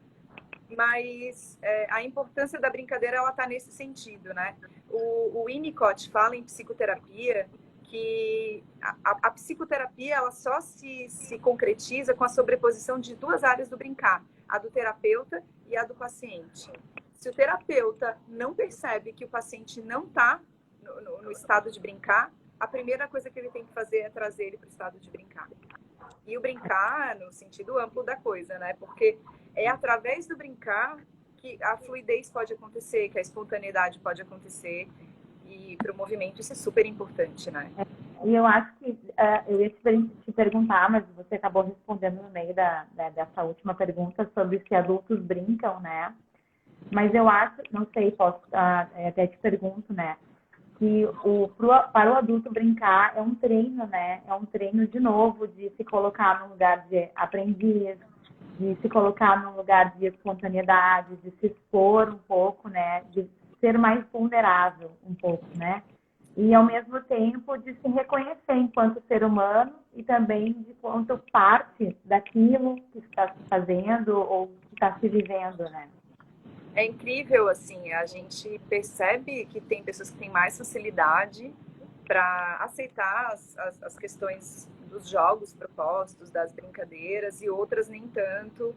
Speaker 2: mas a importância da brincadeira ela está nesse sentido, né? O Winnicott fala em psicoterapia que a psicoterapia ela só se concretiza com a sobreposição de duas áreas do brincar, a do terapeuta e a do paciente. Se o terapeuta não percebe que o paciente não está no estado de brincar, a primeira coisa que ele tem que fazer é trazer ele para o estado de brincar. E o brincar no sentido amplo da coisa, né? Porque é através do brincar que a fluidez pode acontecer, que a espontaneidade pode acontecer. E para o movimento isso é super importante, né?
Speaker 1: E eu acho que eu ia te perguntar, mas você acabou respondendo no meio dessa última pergunta sobre se adultos brincam, né? Mas eu acho, não sei, posso até te pergunto, né? Que para o adulto brincar é um treino, né? É um treino de novo de se colocar no lugar de aprendiz, de se colocar no lugar de espontaneidade, de se expor um pouco, né? De ser mais vulnerável um pouco, né? E ao mesmo tempo de se reconhecer enquanto ser humano e também de quanto parte daquilo que está se fazendo ou que está se vivendo, né?
Speaker 2: É incrível, assim, a gente percebe que tem pessoas que têm mais facilidade para aceitar as questões dos jogos propostos, das brincadeiras, e outras nem tanto,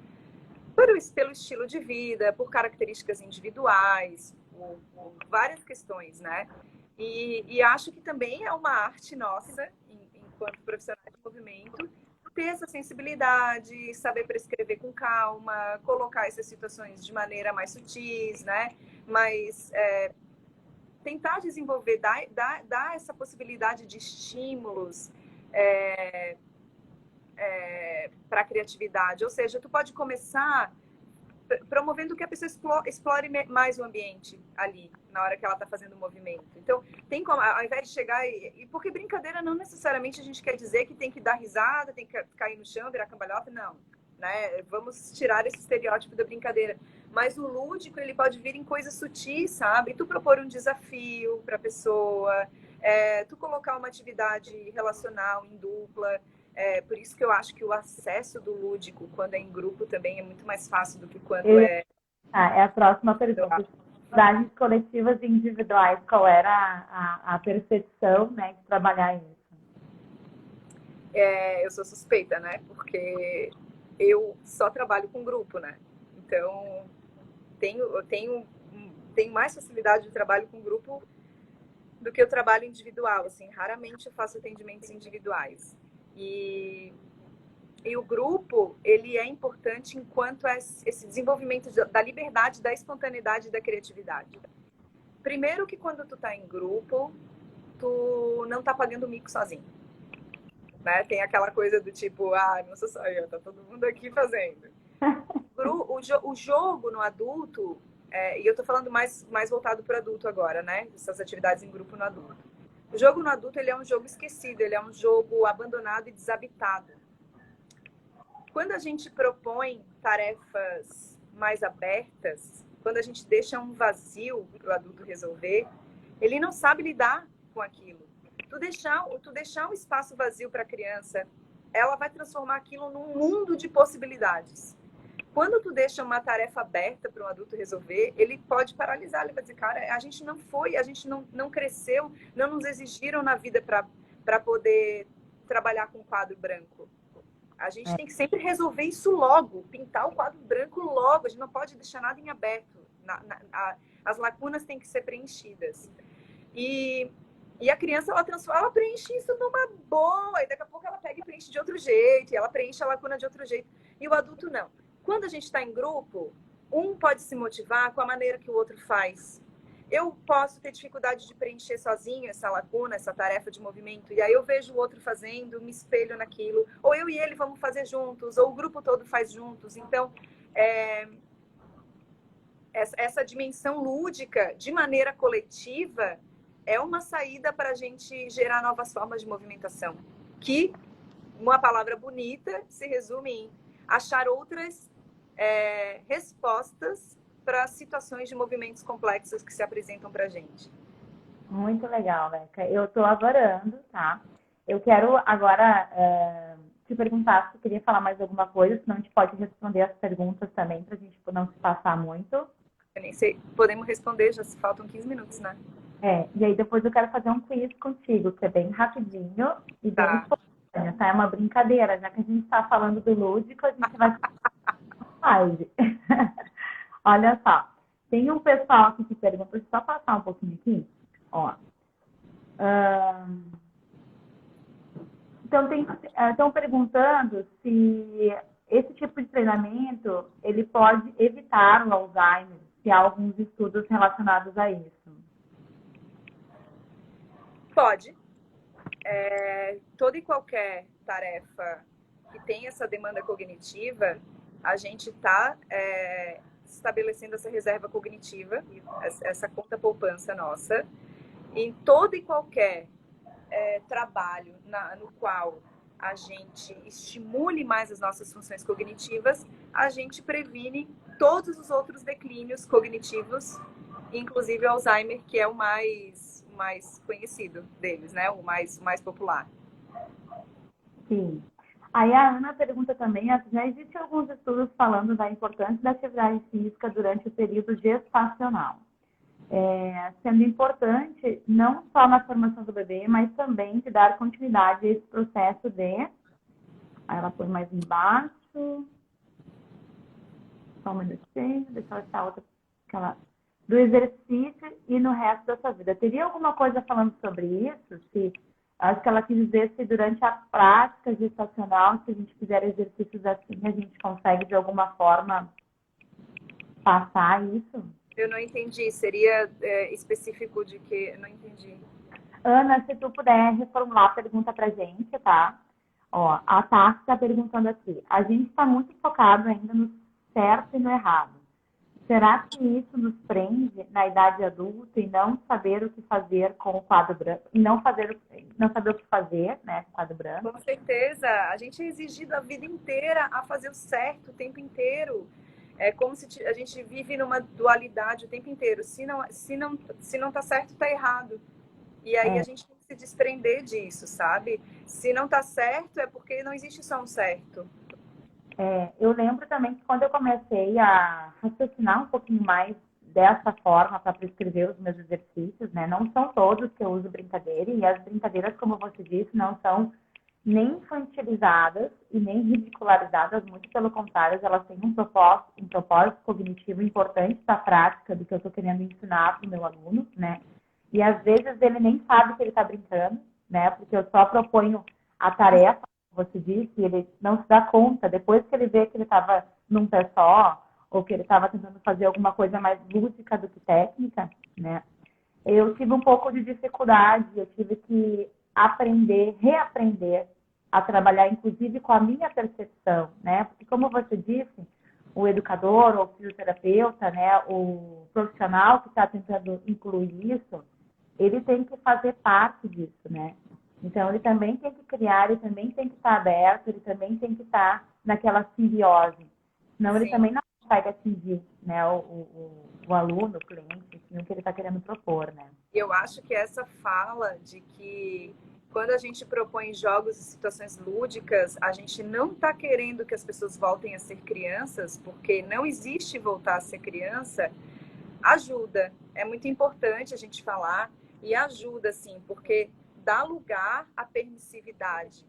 Speaker 2: pelo estilo de vida, por características individuais, por várias questões, né? E acho que também é uma arte nossa, enquanto profissionais de movimento, ter essa sensibilidade, saber prescrever com calma, colocar essas situações de maneira mais sutis, né? Mas tentar desenvolver, dar essa possibilidade de estímulos para a criatividade. Ou seja, tu pode começar promovendo que a pessoa explore mais o ambiente ali, na hora que ela está fazendo o movimento. Então, tem como, ao invés de chegar porque brincadeira não necessariamente a gente quer dizer que tem que dar risada, tem que cair no chão, virar cambalhota, não. Né? Vamos tirar esse estereótipo da brincadeira. Mas o lúdico, ele pode vir em coisas sutis, sabe? Tu propor um desafio para a pessoa, tu colocar uma atividade relacional em dupla. Por isso que eu acho que o acesso do lúdico, quando é em grupo, também é muito mais fácil do que quando é...
Speaker 1: É a próxima pergunta. Atividades coletivas e individuais, qual era a percepção, né, de trabalhar isso?
Speaker 2: Eu sou suspeita, né? Porque eu só trabalho com grupo, né? Então, eu tenho mais facilidade de trabalho com grupo do que o trabalho individual. Assim, raramente eu faço atendimentos individuais. E o grupo, ele é importante enquanto esse desenvolvimento da liberdade, da espontaneidade e da criatividade. Primeiro que quando tu tá em grupo, tu não tá pagando mico sozinho. Né? Tem aquela coisa do tipo, não sou só eu, tá todo mundo aqui fazendo. O jogo no adulto, e eu tô falando mais voltado para o adulto agora, né? Essas atividades em grupo no adulto. O jogo no adulto, ele é um jogo esquecido, ele é um jogo abandonado e desabitado. Quando a gente propõe tarefas mais abertas, quando a gente deixa um vazio para o adulto resolver, ele não sabe lidar com aquilo. Tu deixar um espaço vazio para a criança, ela vai transformar aquilo num mundo de possibilidades. Quando tu deixa uma tarefa aberta para um adulto resolver, ele pode paralisar, ele vai dizer, cara, a gente não cresceu, não nos exigiram na vida para poder trabalhar com quadro branco. A gente tem que sempre resolver isso logo, pintar o quadro branco logo, a gente não pode deixar nada em aberto. As lacunas têm que ser preenchidas. E a criança, ela preenche isso numa boa, e daqui a pouco ela pega e preenche de outro jeito, e ela preenche a lacuna de outro jeito. E o adulto não. Quando a gente está em grupo, um pode se motivar com a maneira que o outro faz. Eu posso ter dificuldade de preencher sozinho essa lacuna, essa tarefa de movimento, e aí eu vejo o outro fazendo, me espelho naquilo, ou eu e ele vamos fazer juntos, ou o grupo todo faz juntos. Então, essa dimensão lúdica, de maneira coletiva, é uma saída para a gente gerar novas formas de movimentação, que, uma palavra bonita, se resume em achar outras respostas para situações de movimentos complexos que se apresentam para a gente.
Speaker 1: Muito legal, Leca. Eu estou adorando, tá? Eu quero agora te perguntar se tu queria falar mais alguma coisa, senão a gente pode responder as perguntas também, para a gente não se passar muito.
Speaker 2: Eu nem sei, podemos responder, já se faltam 15 minutos, né?
Speaker 1: E aí depois eu quero fazer um quiz contigo, que é bem rapidinho e bem
Speaker 2: Tá.
Speaker 1: espontâneo, tá? É uma brincadeira, já que a gente está falando do lúdico, a gente vai live. Olha só, tem um pessoal aqui que pergunta, deixa eu só passar um pouquinho aqui, ó. Então, estão perguntando se esse tipo de treinamento ele pode evitar o Alzheimer, se há alguns estudos relacionados a isso.
Speaker 2: Pode. Toda e qualquer tarefa que tem essa demanda cognitiva, a gente está estabelecendo essa reserva cognitiva, essa conta poupança nossa, em todo e qualquer trabalho no qual a gente estimule mais as nossas funções cognitivas, a gente previne todos os outros declínios cognitivos, inclusive o Alzheimer, que é o mais conhecido deles, né? O mais popular.
Speaker 1: Sim. Aí a Ana pergunta também, já existem alguns estudos falando da importância da atividade física durante o período gestacional. Sendo importante não só na formação do bebê, mas também de dar continuidade a esse processo de... Aí ela põe mais embaixo. Só um minutinho, deixa eu achar outra. Aquela, do exercício e no resto da sua vida. Teria alguma coisa falando sobre isso? Acho que ela quis dizer se durante a prática gestacional, se a gente fizer exercícios assim, a gente consegue de alguma forma passar isso?
Speaker 2: Eu não entendi. Seria específico de que? Eu não entendi.
Speaker 1: Ana, se tu puder reformular a pergunta pra gente, tá? Ó, a Tati está perguntando aqui. A gente está muito focado ainda no certo e no errado. Será que isso nos prende na idade adulta e não saber o que fazer com o quadro branco? E não saber o que fazer, né, com o quadro branco?
Speaker 2: Com certeza. A gente é exigido a vida inteira a fazer o certo o tempo inteiro. É como se a gente vive numa dualidade o tempo inteiro. Se não tá certo, tá errado. E aí a gente tem que se desprender disso, sabe? Se não tá certo, é porque não existe só um certo.
Speaker 1: Eu lembro também que quando eu comecei a raciocinar um pouquinho mais dessa forma para prescrever os meus exercícios, né? Não são todos que eu uso brincadeira, e as brincadeiras, como você disse, não são nem infantilizadas e nem ridicularizadas, muito pelo contrário, elas têm um propósito cognitivo importante da prática do que eu estou querendo ensinar para o meu aluno, né? E às vezes ele nem sabe que ele está brincando, né? Porque eu só proponho a tarefa, como você disse, e ele não se dá conta. Depois que ele vê que ele estava num pé só, ou que ele estava tentando fazer alguma coisa mais lúdica do que técnica, né? Eu tive um pouco de dificuldade, eu tive que aprender, reaprender a trabalhar, inclusive, com a minha percepção, né? Porque, como você disse, o educador ou o fisioterapeuta, né, o profissional que está tentando incluir isso, ele tem que fazer parte disso, né? Então, ele também tem que criar, ele também tem que estar aberto, ele também tem que estar naquela simbiose. Senão, ele
Speaker 2: Sim.
Speaker 1: também não consegue atingir, né, o aluno, o cliente, assim, o que ele está querendo propor, né?
Speaker 2: Eu acho que essa fala de que quando a gente propõe jogos e situações lúdicas, a gente não está querendo que as pessoas voltem a ser crianças, porque não existe voltar a ser criança, ajuda. É muito importante a gente falar e ajuda, sim, porque dá lugar à permissividade.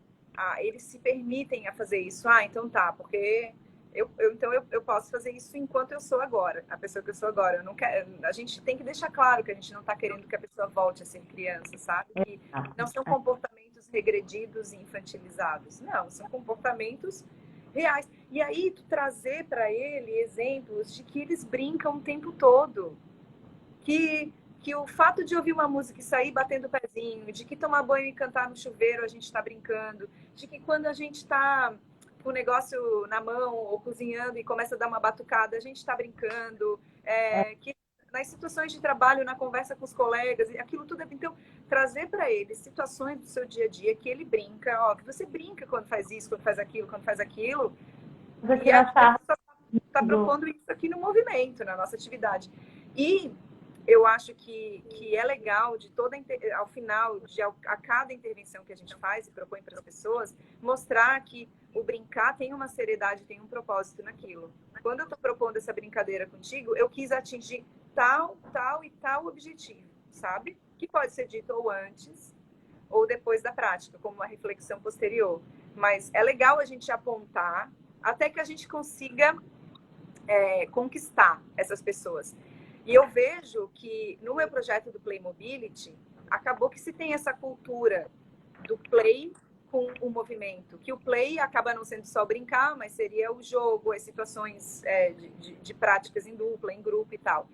Speaker 2: Eles se permitem a fazer isso. Então tá, porque eu posso fazer isso enquanto eu sou agora, a pessoa que eu sou agora. Eu não quero, a gente tem que deixar claro que a gente não está querendo que a pessoa volte a ser criança, sabe? Que não são comportamentos regredidos e infantilizados. Não, são comportamentos reais. E aí, tu trazer para ele exemplos de que eles brincam o tempo todo. Que o fato de ouvir uma música e sair batendo o pezinho, de que tomar banho e cantar no chuveiro a gente está brincando, de que quando a gente está com o negócio na mão ou cozinhando e começa a dar uma batucada, a gente está brincando, que nas situações de trabalho, na conversa com os colegas, aquilo tudo. Então, trazer para ele situações do seu dia a dia que ele brinca, que você brinca quando faz isso, quando faz aquilo, e a gente está propondo isso aqui no movimento, na nossa atividade. E eu acho que é legal de ao final, a cada intervenção que a gente faz e propõe para as pessoas, mostrar que o brincar tem uma seriedade, tem um propósito naquilo. Quando eu estou propondo essa brincadeira contigo, eu quis atingir tal e tal objetivo. sabe? Que pode ser dito ou antes ou depois da prática, como uma reflexão posterior. Mas é legal a gente apontar até que a gente consiga conquistar essas pessoas. E eu vejo que no meu projeto do Play Mobility, acabou que se tem essa cultura do play com o movimento, que o play acaba não sendo só brincar, mas seria o jogo, as situações de práticas em dupla, em grupo e tal.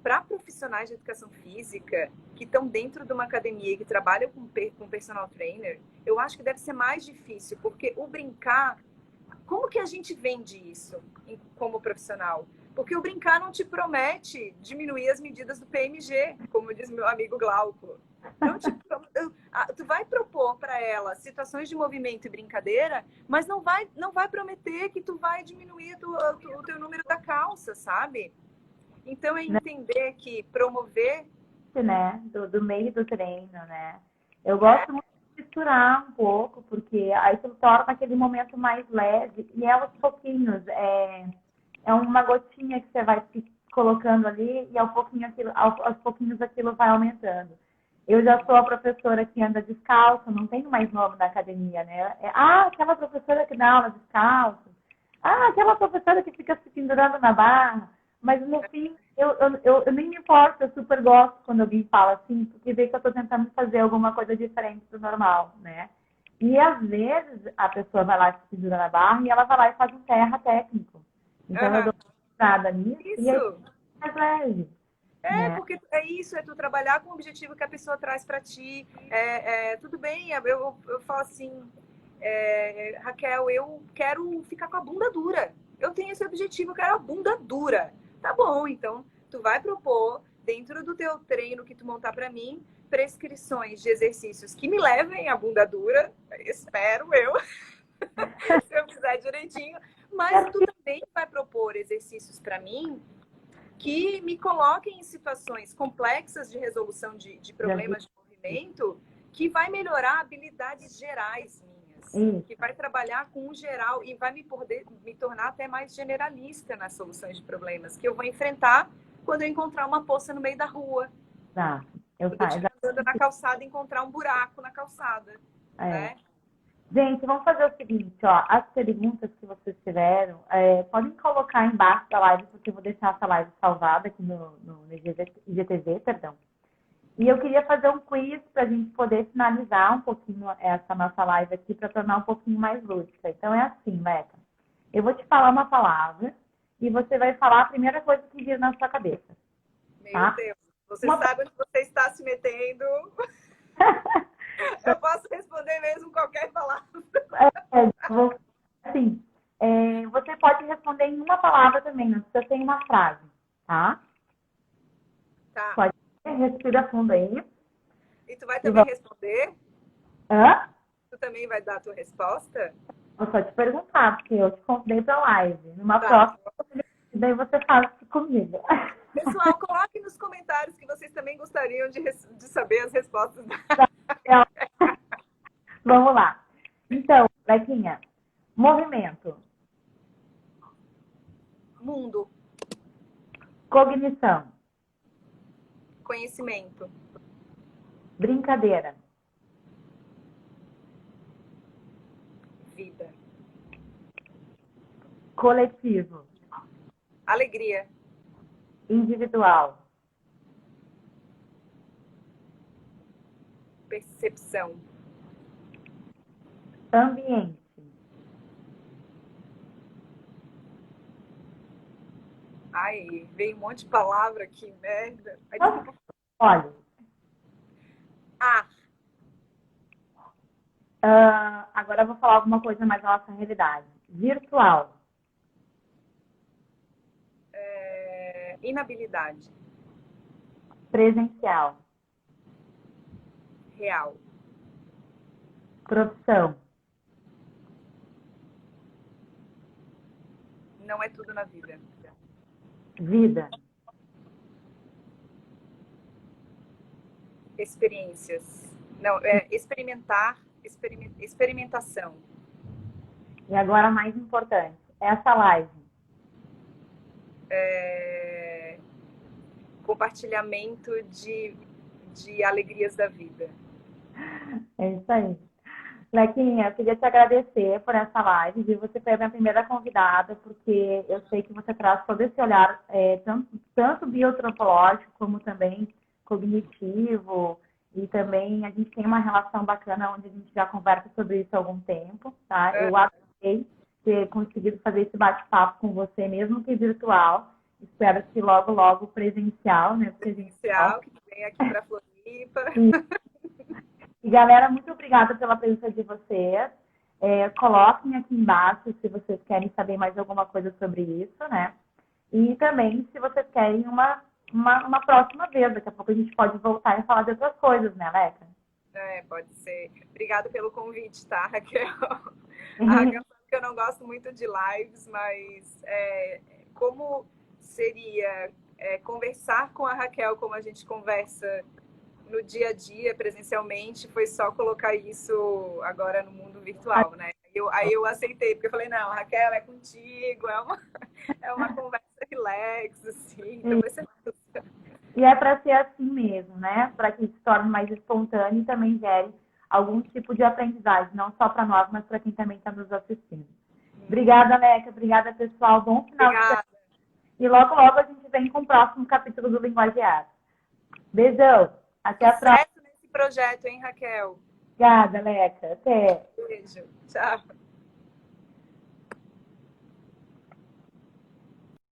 Speaker 2: Para profissionais de educação física que estão dentro de uma academia e que trabalham com personal trainer, eu acho que deve ser mais difícil, porque o brincar, como que a gente vende isso como profissional? Porque o brincar não te promete diminuir as medidas do PMG, como diz meu amigo Glauco. Não tu vai propor para ela situações de movimento e brincadeira, mas não vai prometer que tu vai diminuir o teu número da calça, sabe? Então, é entender que promover...
Speaker 1: Né? Do meio do treino, né? Eu gosto muito de misturar um pouco, porque aí tu torna aquele momento mais leve e é aos pouquinhos. É uma gotinha que você vai colocando ali e aos pouquinhos aquilo vai aumentando. Eu já sou a professora que anda descalço, não tenho mais nome da academia, né? Aquela professora que dá aula descalço. Aquela professora que fica se pendurando na barra. Mas, no fim, eu nem me importo, eu super gosto quando alguém fala assim, porque vê que eu estou tentando fazer alguma coisa diferente do normal, né? E, às vezes, a pessoa vai lá se pendura na barra e ela vai lá e faz um terra técnico. Então, eu dou nada nisso e aí é mais leve. Né?
Speaker 2: Porque é isso, é tu trabalhar com o objetivo que a pessoa traz para ti. Tudo bem, eu falo assim, Raquel, eu quero ficar com a bunda dura. Eu tenho esse objetivo, eu quero a bunda dura. Tá bom, então tu vai propor, dentro do teu treino que tu montar para mim, prescrições de exercícios que me levem à bunda dura, espero eu, se eu fizer direitinho, mas tu também vai propor exercícios para mim que me coloquem em situações complexas de resolução de problemas de movimento, que vai melhorar habilidades gerais minhas, que vai trabalhar com o geral e vai me tornar até mais generalista nas soluções de problemas, que eu vou enfrentar quando eu encontrar uma poça no meio da rua. Quando eu estiver andando na calçada e encontrar um buraco na calçada. Né?
Speaker 1: Gente, vamos fazer o seguinte, ó, as perguntas que vocês tiveram, podem colocar embaixo da live, porque eu vou deixar essa live salvada aqui no IGTV, perdão. E eu queria fazer um quiz para a gente poder finalizar um pouquinho essa nossa live aqui, para tornar um pouquinho mais lúdica. Então, é assim, Meca. Eu vou te falar uma palavra e você vai falar a primeira coisa que vir na sua cabeça.
Speaker 2: Meu Deus, você sabe onde você está se metendo. Eu posso responder mesmo qualquer palavra.
Speaker 1: Assim, você pode responder em uma palavra também, não precisa ser em uma frase, tá?
Speaker 2: Tá.
Speaker 1: Pode respira fundo aí.
Speaker 2: E tu vai também responder?
Speaker 1: Hã?
Speaker 2: Tu também vai dar a tua resposta?
Speaker 1: Vou só te perguntar, porque eu te convidei para live. Numa próxima, daí você fala comigo.
Speaker 2: Pessoal, coloque nos comentários que vocês também gostariam de saber as respostas.
Speaker 1: Vamos lá. Então, Lequinha, movimento.
Speaker 2: Mundo.
Speaker 1: Cognição.
Speaker 2: Conhecimento.
Speaker 1: Brincadeira.
Speaker 2: Vida.
Speaker 1: Coletivo.
Speaker 2: Alegria.
Speaker 1: Individual.
Speaker 2: Percepção.
Speaker 1: Ambiente.
Speaker 2: Ai, veio um monte de palavra aqui, merda.
Speaker 1: Olha.
Speaker 2: Ar.
Speaker 1: Agora eu vou falar alguma coisa mais da nossa realidade. Virtual.
Speaker 2: Inabilidade.
Speaker 1: Presencial.
Speaker 2: Real.
Speaker 1: Profissão.
Speaker 2: Não é tudo na vida.
Speaker 1: Vida.
Speaker 2: Experiências. Não, experimentar. Experimentação.
Speaker 1: E agora, mais importante, essa live.
Speaker 2: Compartilhamento de de alegrias da vida.
Speaker 1: É isso aí. Lequinha, eu queria te agradecer por essa live, viu? Você foi a minha primeira convidada, porque eu sei que você traz todo esse olhar, tanto bioantropológico como também cognitivo, e também a gente tem uma relação bacana onde a gente já conversa sobre isso há algum tempo, tá? Eu adorei ter conseguido fazer esse bate-papo com você, mesmo que virtual. Espero que logo, logo presencial, né? Porque a gente
Speaker 2: Presencial, que vem aqui para Floripa.
Speaker 1: E, galera, muito obrigada pela presença de vocês. Coloquem aqui embaixo se vocês querem saber mais alguma coisa sobre isso, né? E também se vocês querem uma próxima vez. Daqui a pouco a gente pode voltar e falar de outras coisas, né, Leca?
Speaker 2: Pode ser. Obrigada pelo convite, tá, Raquel? A Raquel sabe que eu não gosto muito de lives, mas como seria conversar com a Raquel como a gente conversa no dia a dia, presencialmente, foi só colocar isso agora no mundo virtual, né? Aí eu aceitei, porque eu falei, não, Raquel, é contigo, é uma conversa relax, assim, então vai ser tudo.
Speaker 1: E é para ser assim mesmo, né? Para que se torne mais espontâneo e também gere algum tipo de aprendizagem, não só para nós, mas para quem também está nos assistindo. Obrigada, Leca. Obrigada, pessoal. Bom final de semana. E logo, logo a gente vem com o próximo capítulo do Linguageado. Beijão. Até a próxima.
Speaker 2: Sucesso nesse projeto, hein, Raquel?
Speaker 1: Obrigada, Leca. Até.
Speaker 2: Beijo. Tchau.